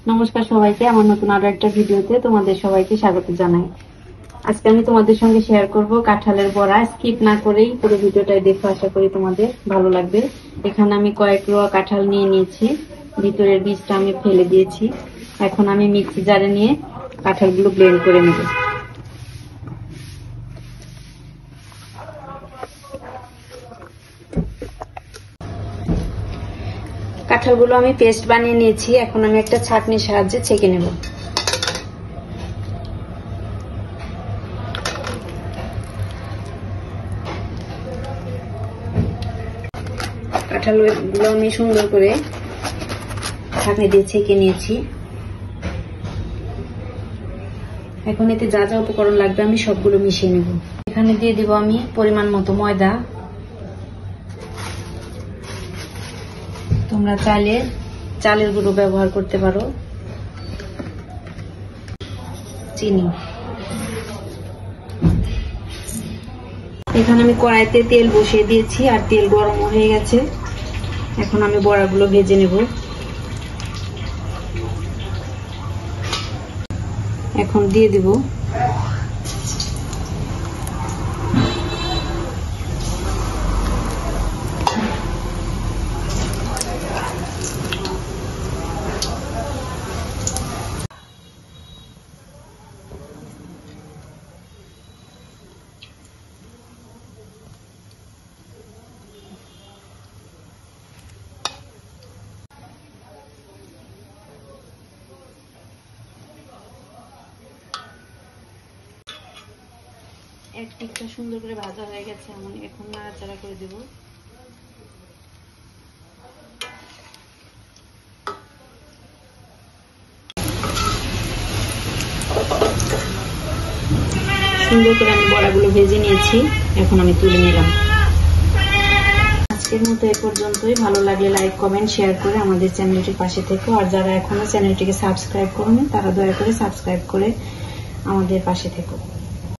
নমস্কার সবাইকে, আমার নতুন আরো একটা ভিডিওতে তোমাদের সবাইকে স্বাগত জানাই। আজকে আমি তোমাদের সঙ্গে শেয়ার করব কাঁঠালের বড়া। স্কিপ না করেই পুরো ভিডিওটাই দেখো, আশা করি তোমাদের ভালো লাগবে। এখানে আমি কয়েক রোয়া কাঁঠাল নিয়ে নিয়েছি, ভিতরের বীজটা আমি ফেলে দিয়েছি। এখন আমি মিক্সি জারে নিয়ে কাঁঠালগুলো ব্লেন্ড করে নেব। কাঁঠালগুলো আমি পেস্ট বানিয়ে নিয়েছি, এখন আমি একটা ছাঁকনির সাহায্যে ছেঁকে নেব। কাঁঠালগুলো আমি সুন্দর করে ছাঁকনি দিয়ে ছেঁকে নিয়েছি। এখন এতে যা যা উপকরণ লাগবে আমি সবগুলো মিশিয়ে নেব। এখানে দিয়ে দিব আমি পরিমাণ মতো ময়দা। তোমরা চাইলে চালের গুঁড়ো ব্যবহার করতে পারো। চিনি। এখানে আমি কড়াইতে তেল বসিয়ে দিয়েছি আর তেল গরম হয়ে গেছে। এখন আমি বড়াগুলো ভেজে নেব। এখন দিয়ে দিব এক দিকটা সুন্দর করে ভাজা হয়ে গেছে, এখন নাড়াচাড়া করে দেব। সুন্দর করে আমি বড়াগুলো ভেজে নিয়েছি, এখন আমি তুলে নিলাম। আজকের মতো এ পর্যন্তই। ভালো লাগলে লাইক, কমেন্ট, শেয়ার করে আমাদের চ্যানেলটির পাশে থেকো। আর যারা এখনো চ্যানেলটিকে সাবস্ক্রাইব করোনি তারা দয়া করে সাবস্ক্রাইব করে আমাদের পাশে থেকো।